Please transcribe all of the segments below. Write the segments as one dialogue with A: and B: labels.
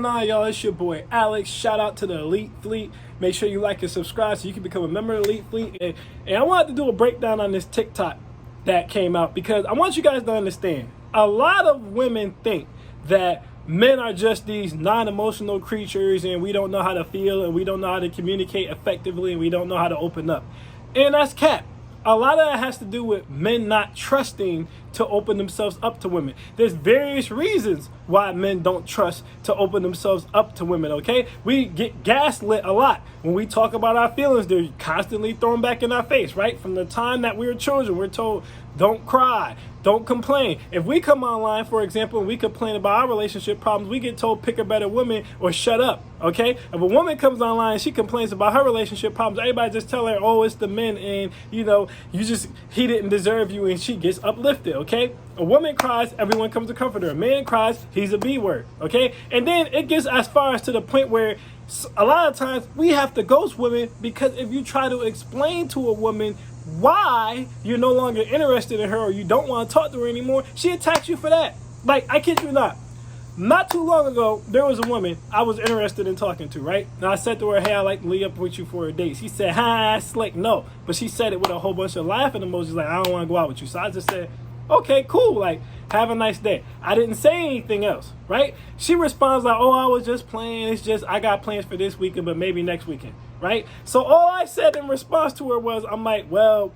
A: going on, y'all? It's your boy Alex. Shout out to the Elite Fleet. Make sure you like and subscribe so you can become a member of the Elite Fleet. And I wanted to do a breakdown on this TikTok that came out because I want you guys to understand. A lot of women think that men are just these non-emotional creatures and we don't know how to feel and we don't know how to communicate effectively and we don't know how to open up. And that's cap. A lot of that has to do with men not trusting to open themselves up to women. There's various reasons why men don't trust to open themselves up to women, okay? We get gaslit a lot. When we talk about our feelings, they're constantly thrown back in our face, right? From the time that we were children, we're told, don't cry, don't complain. If we come online, for example, and we complain about our relationship problems, we get told pick a better woman or shut up, okay? If a woman comes online and she complains about her relationship problems, everybody just tell her, oh, it's the men and, he didn't deserve you, and she gets uplifted, okay? A woman cries, everyone comes to comfort her. A man cries, he's a B word, okay? And then it gets as far as to the point where a lot of times we have to ghost women because if you try to explain to a woman why you're no longer interested in her or you don't want to talk to her anymore, she attacks you for that. Like, I kid you not. Not too long ago, there was a woman I was interested in talking to, right? And I said to her, hey, I'd like to link up with you for a date. She said, hi, slick, no. But she said it with a whole bunch of laughing emojis, like, I don't want to go out with you. So I just said, okay, cool, like, have a nice day. I didn't say anything else, right? She responds like, oh, I was just playing. It's just, I got plans for this weekend, but maybe next weekend, right? So all I said in response to her was, I'm like, well,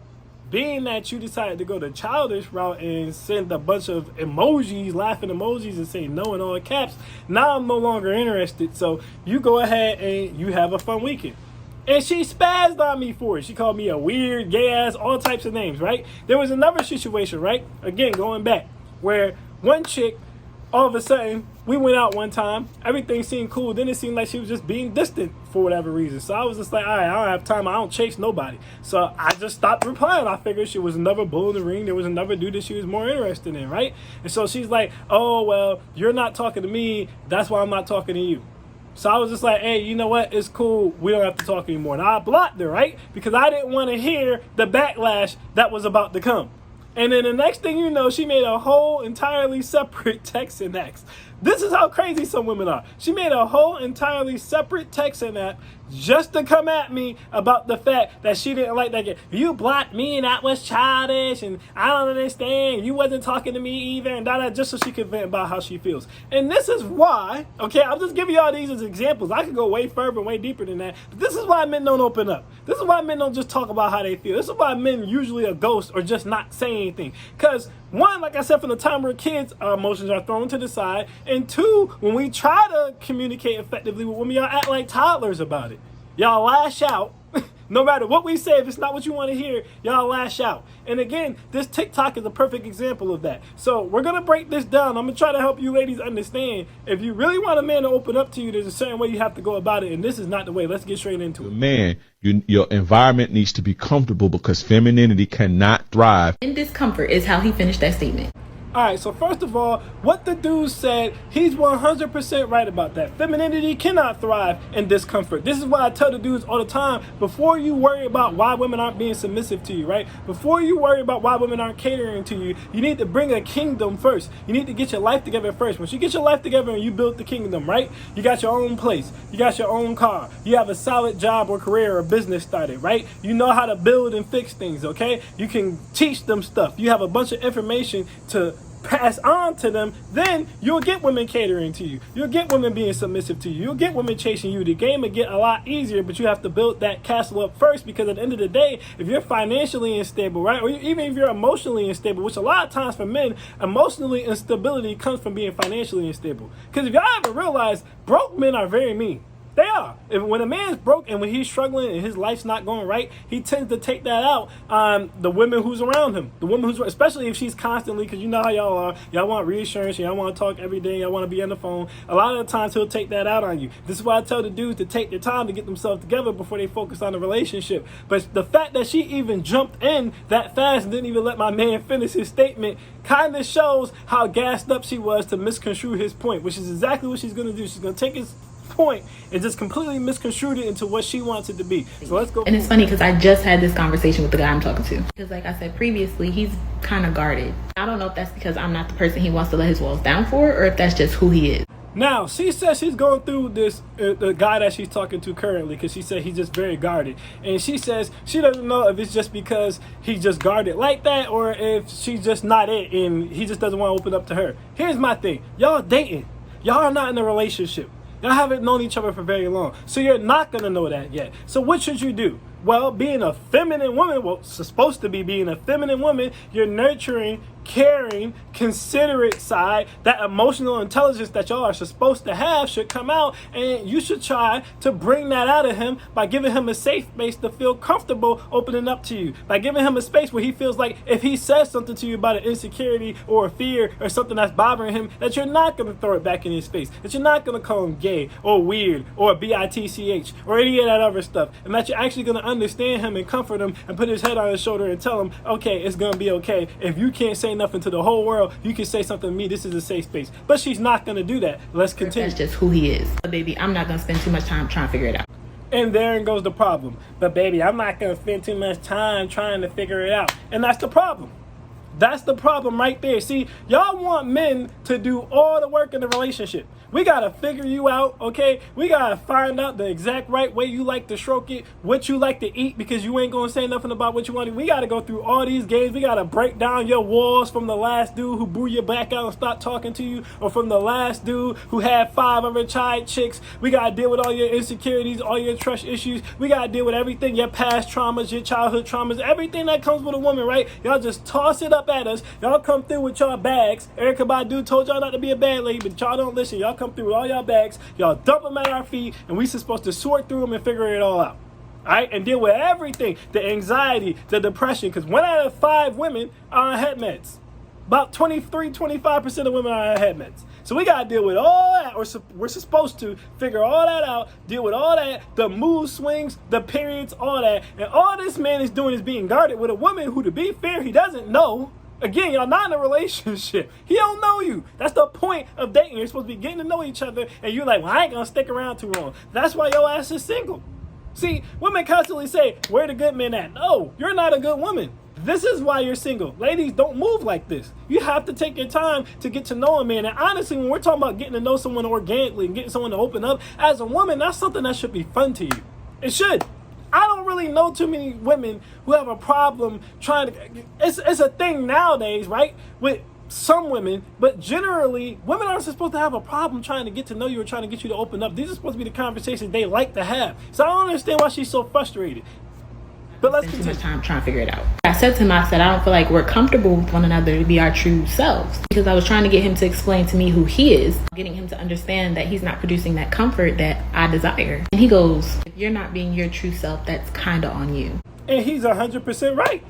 A: being that you decided to go the childish route and send a bunch of emojis, laughing emojis, and say no in all caps, now I'm no longer interested. So you go ahead and you have a fun weekend. And she spazzed on me for it. She called me a weird, gay ass, all types of names, right? There was another situation, right? Again, going back, where one chick, all of a sudden, we went out one time. Everything seemed cool. Then it seemed like she was just being distant for whatever reason. So I was just like, all right, I don't have time. I don't chase nobody. So I just stopped replying. I figured she was another bull in the ring. There was another dude that she was more interested in, right? And so she's like, oh, well, you're not talking to me. That's why I'm not talking to you. So I was just like, hey, you know what? It's cool. We don't have to talk anymore. And I blocked her, right? Because I didn't want to hear the backlash that was about to come. And then the next thing you know, she made a whole entirely separate texting app. This is how crazy some women are. She made a whole entirely separate texting app just to come at me about the fact that she didn't like that game. You blocked me and that was childish and I don't understand. You wasn't talking to me either and that just so she could vent about how she feels. And this is why, okay, I'm just giving y'all these as examples. I could go way further and way deeper than that. But this is why men don't open up. This is why men don't just talk about how they feel. This is why men usually are ghosts or just not saying anything. Because one, like I said, from the time we're kids, our emotions are thrown to the side. And two, when we try to communicate effectively with women, y'all act like toddlers about it. Y'all lash out. No matter what we say, if it's not what you want to hear, y'all lash out. And again, this TikTok is a perfect example of that. So we're going to break this down. I'm going to try to help you ladies understand. If you really want a man to open up to you, there's a certain way you have to go about it. And this is not the way. Let's get straight into it.
B: Man, your environment needs to be comfortable because femininity cannot thrive.
C: In discomfort is how he finished that statement.
A: All right, so first of all, what the dude said, he's 100% right about that. Femininity cannot thrive in discomfort. This is why I tell the dudes all the time, before you worry about why women aren't being submissive to you, right? Before you worry about why women aren't catering to you, you need to bring a kingdom first. You need to get your life together first. Once you get your life together and you build the kingdom, right? You got your own place. You got your own car. You have a solid job or career or business started, right? You know how to build and fix things, okay? You can teach them stuff. You have a bunch of information to pass on to them, then you'll get women catering to you. You'll get women being submissive to you. You'll get women chasing you. The game will get a lot easier, but you have to build that castle up first because at the end of the day, if you're financially unstable, right, or even if you're emotionally unstable, which a lot of times for men, emotionally instability comes from being financially unstable. Because if y'all ever realize, broke men are very mean. They are. When a man's broke and when he's struggling and his life's not going right, he tends to take that out on the women who's around him. The woman who's, especially if she's constantly, because you know how y'all are. Y'all want reassurance. Y'all want to talk every day. Y'all want to be on the phone. A lot of the times he'll take that out on you. This is why I tell the dudes to take their time to get themselves together before they focus on the relationship. But the fact that she even jumped in that fast and didn't even let my man finish his statement kind of shows how gassed up she was to misconstrue his point, which is exactly what she's going to do. She's going to take his point and just completely misconstrued it into what she wants it to be. So let's go.
C: And it's funny because I just had this conversation with the guy I'm talking to. Because like I said previously, he's kind of guarded. I don't know if that's because I'm not the person he wants to let his walls down for, or if that's just who he is.
A: Now, she says she's going through this, the guy that she's talking to currently, because she said he's just very guarded. And she says she doesn't know if it's just because he's just guarded like that, or if she's just not it and he just doesn't want to open up to her. Here's my thing. Y'all dating. Y'all are not in a relationship. Y'all haven't known each other for very long. So you're not going to know that yet. So what should you do? Well, being a feminine woman, well, supposed to be being a feminine woman, you're nurturing, caring, considerate side, that emotional intelligence that y'all are supposed to have should come out, and you should try to bring that out of him by giving him a safe space to feel comfortable opening up to you, by giving him a space where he feels like if he says something to you about an insecurity or a fear or something that's bothering him, that you're not going to throw it back in his face, that you're not going to call him gay or weird or bitch or any of that other stuff, and that you're actually going to understand him and comfort him and put his head on his shoulder and tell him, okay, it's going to be okay. If you can't say nothing to the whole world, you can say something to me. This is a safe space. But she's not going to do that. Let's continue.
C: That's just who he is. But baby, I'm not going to spend too much time trying to figure it out.
A: And therein goes the problem. But baby, I'm not going to spend too much time trying to figure it out. And that's the problem. That's the problem right there. See, y'all want men to do all the work in the relationship. We got to figure you out, okay? We got to find out the exact right way you like to stroke it, what you like to eat, because you ain't going to say nothing about what you want to eat. We got to go through all these games. We got to break down your walls from the last dude who blew your back out and stopped talking to you, or from the last dude who had 5 other child chicks. We got to deal with all your insecurities, all your trust issues. We got to deal with everything, your past traumas, your childhood traumas, everything that comes with a woman, right? Y'all just toss it up at us. Y'all come through with y'all bags. Erykah Badu told y'all not to be a bad lady, but y'all don't listen. Y'all come through with all y'all bags. Y'all dump them at our feet, and we supposed to sort through them and figure it all out. All right? And deal with everything, the anxiety, the depression, because 1 out of 5 women are on head meds. About 25% of women are on head meds. So we got to deal with all that. We're supposed to figure all that out, deal with all that, the mood swings, the periods, all that. And all this man is doing is being guarded with a woman who, to be fair, he doesn't know. Again, y'all not in a relationship. He don't know you. That's the point of dating. You're supposed to be getting to know each other, and you're like, well, I ain't going to stick around too long. That's why your ass is single. See, women constantly say, where the good men at? No, you're not a good woman. This is why you're single. Ladies, don't move like this. You have to take your time to get to know a man. And honestly, when we're talking about getting to know someone organically and getting someone to open up, as a woman, that's something that should be fun to you. It should. I don't really know too many women who have a problem trying to... It's a thing nowadays, right? With some women, but generally, women aren't supposed to have a problem trying to get to know you or trying to get you to open up. These are supposed to be the conversations they like to have. So I don't understand why she's so frustrated. But let's
C: spend too much time trying to figure it out. I said to him, I said, I don't feel like we're comfortable with one another to be our true selves, because I was trying to get him to explain to me who he is, getting him to understand that he's not producing that comfort that I desire. And he goes, if you're not being your true self, that's kind of on you.
A: And he's 100% right.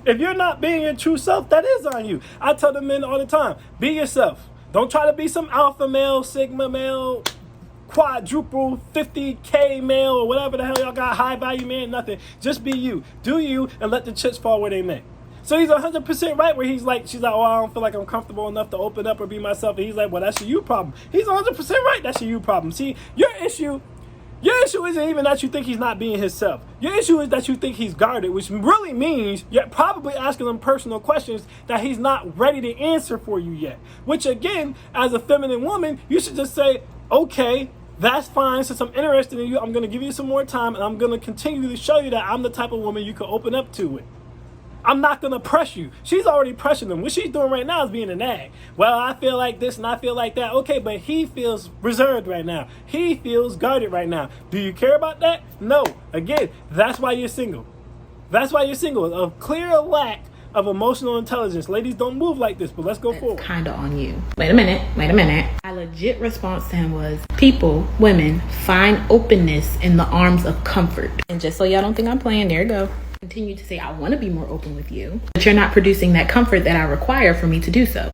A: If you're not being your true self, that is on you. I tell the men all the time, be yourself. Don't try to be some alpha male, sigma male, quadruple 50K male, or whatever the hell y'all got, high value man, nothing. Just be you. Do you, and let the chips fall where they may. So he's 100% right, where she's like, oh, I don't feel like I'm comfortable enough to open up or be myself. And he's like, well, that's your you problem. He's 100% right. That's your you problem. See, your issue isn't even that you think he's not being himself. Your issue is that you think he's guarded, which really means you're probably asking him personal questions that he's not ready to answer for you yet. Which, again, as a feminine woman, you should just say, okay, that's fine. Since I'm interested in you, I'm going to give you some more time, and I'm going to continue to show you that I'm the type of woman you can open up to with. I'm not going to press you. She's already pressing him. What she's doing right now is being a nag. Well, I feel like this and I feel like that. Okay, but he feels reserved right now. He feels guarded right now. Do you care about that? No. Again, that's why you're single. That's why you're single. A clear lack of emotional intelligence. Ladies, don't move like this, but let's go forward.
C: Kind of on you. Wait a minute. My legit response to him was, women, find openness in the arms of comfort. And just so y'all don't think I'm playing, there you go. Continue to say, I want to be more open with you, but you're not producing that comfort that I require for me to do so.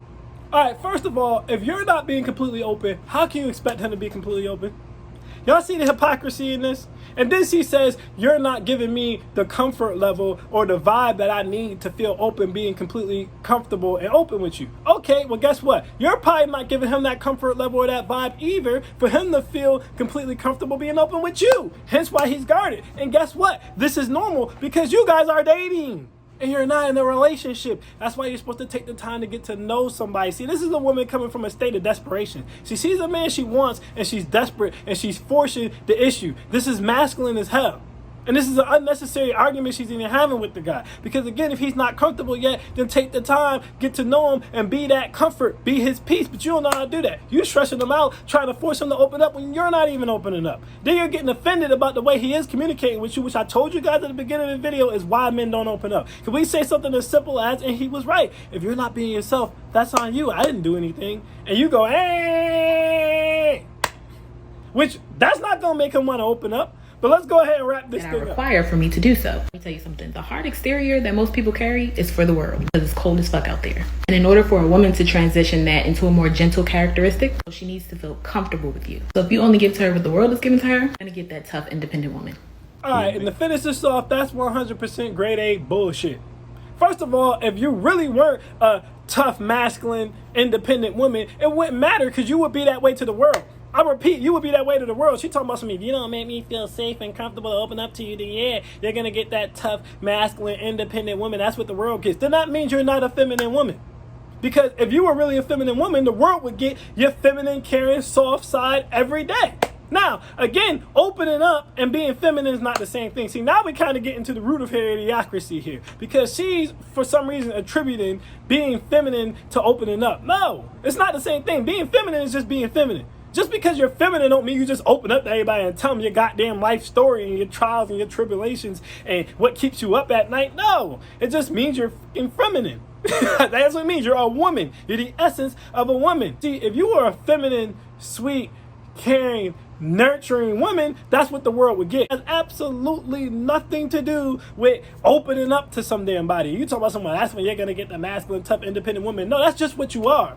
A: All right, first of all, if you're not being completely open, how can you expect him to be completely open? Y'all see the hypocrisy in this? And then she says, you're not giving me the comfort level or the vibe that I need to feel open, being completely comfortable and open with you. Okay, well, guess what? You're probably not giving him that comfort level or that vibe either for him to feel completely comfortable being open with you. Hence why he's guarded. And guess what? This is normal because you guys are dating. And you're not in a relationship. That's why you're supposed to take the time to get to know somebody. See, this is a woman coming from a state of desperation. She sees a man she wants, and she's desperate, and she's forcing the issue. This is masculine as hell. And this is an unnecessary argument she's even having with the guy. Because again, if he's not comfortable yet, then take the time, get to know him, and be that comfort, be his peace. But you don't know how to do that. You're stressing him out, trying to force him to open up when you're not even opening up. Then you're getting offended about the way he is communicating with you, which I told you guys at the beginning of the video is why men don't open up. Can we say something as simple as, and he was right, if you're not being yourself, that's on you. I didn't do anything. And you go, hey, which that's not going to make him want to open up. But let's go ahead and wrap this thing up.
C: Require for me to do so. Let me tell you something. The hard exterior that most people carry is for the world because it's cold as fuck out there. And in order for a woman to transition that into a more gentle characteristic, she needs to feel comfortable with you. So if you only give to her what the world is giving to her, you're gonna get that tough, independent woman.
A: All right, and to finish this off, that's 100% grade A bullshit. First of all, if you really weren't a tough, masculine, independent woman, it wouldn't matter because you would be that way to the world. I repeat, you would be that way to the world. She talking about something, if you don't make me feel safe and comfortable to open up to you, then yeah, you're going to get that tough, masculine, independent woman. That's what the world gets. Then that means you're not a feminine woman. Because if you were really a feminine woman, the world would get your feminine, caring, soft side every day. Now, again, opening up and being feminine is not the same thing. See, now we kind of get into the root of her idiocracy here. Because she's, for some reason, attributing being feminine to opening up. No, it's not the same thing. Being feminine is just being feminine. Just because you're feminine don't mean you just open up to everybody and tell them your goddamn life story and your trials and your tribulations and what keeps you up at night. No, it just means you're fucking feminine. That's what it means. You're a woman. You're the essence of a woman. See, if you were a feminine, sweet, caring, nurturing woman, that's what the world would get. It has absolutely nothing to do with opening up to some damn body. You talk about someone, that's when you're going to get the masculine, tough, independent woman. No, that's just what you are.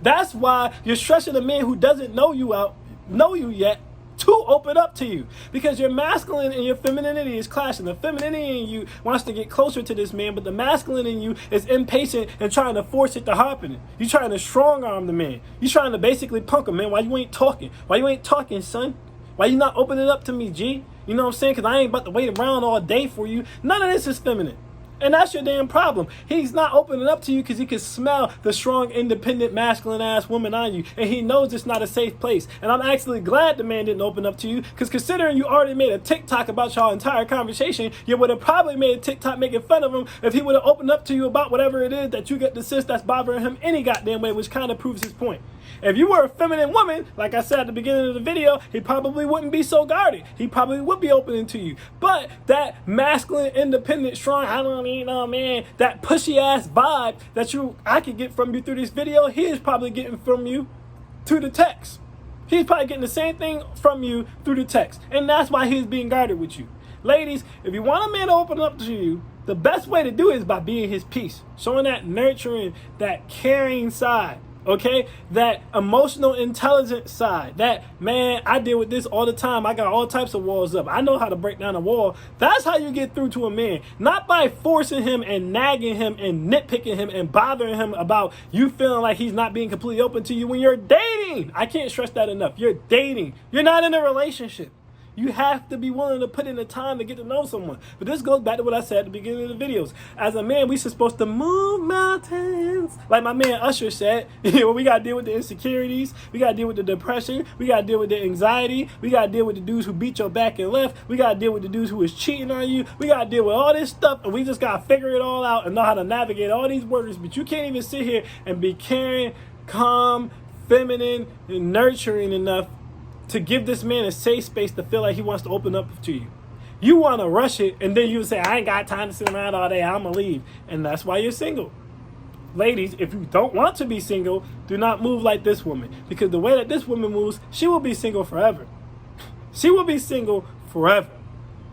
A: That's why you're stressing a man who doesn't know you yet to open up to you. Because your masculine and your femininity is clashing. The femininity in you wants to get closer to this man, but the masculine in you is impatient and trying to force it to happen. You're trying to strong arm the man. You're trying to basically punk him, man. Why you ain't talking? Why you ain't talking, son? Why you not opening up to me, G? You know what I'm saying? Because I ain't about to wait around all day for you. None of this is feminine. And that's your damn problem. He's not opening up to you because he can smell the strong, independent, masculine-ass woman on you. And he knows it's not a safe place. And I'm actually glad the man didn't open up to you because considering you already made a TikTok about y'all entire conversation, you would have probably made a TikTok making fun of him if he would have opened up to you about whatever it is that you get the sis that's bothering him any goddamn way, which kind of proves his point. If you were a feminine woman, like I said at the beginning of the video, he probably wouldn't be so guarded. He probably would be opening to you. But that masculine, independent, strong, I don't need no man, that pushy ass vibe that I could get from you through this video, he is probably getting from you through the text. He's probably getting the same thing from you through the text. And that's why he's being guarded with you. Ladies, if you want a man to open up to you, the best way to do it is by being his peace. Showing that nurturing, that caring side. Okay, that emotional intelligent side, that man, I deal with this all the time. I got all types of walls up. I know how to break down a wall. That's how you get through to a man, not by forcing him and nagging him and nitpicking him and bothering him about you feeling like he's not being completely open to you when you're dating. I can't stress that enough. You're dating. You're not in a relationship. You have to be willing to put in the time to get to know someone. But this goes back to what I said at the beginning of the videos. As a man, we're supposed to move mountains. Like my man Usher said, we got to deal with the insecurities. We got to deal with the depression. We got to deal with the anxiety. We got to deal with the dudes who beat your back and left. We got to deal with the dudes who is cheating on you. We got to deal with all this stuff. And we just got to figure it all out and know how to navigate all these words. But you can't even sit here and be caring, calm, feminine, and nurturing enough to give this man a safe space to feel like he wants to open up to you. You want to rush it, and then you say, I ain't got time to sit around all day, I'm going to leave. And that's why you're single. Ladies, if you don't want to be single, do not move like this woman. Because the way that this woman moves, she will be single forever. She will be single forever.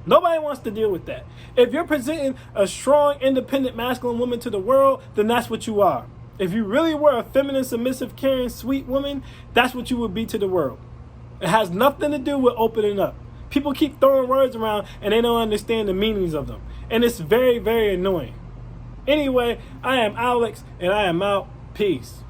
A: Nobody wants to deal with that. If you're presenting a strong, independent, masculine woman to the world, then that's what you are. If you really were a feminine, submissive, caring, sweet woman, that's what you would be to the world. It has nothing to do with opening up. People keep throwing words around and they don't understand the meanings of them. And it's very, very annoying. Anyway, I am Alex and I am out. Peace.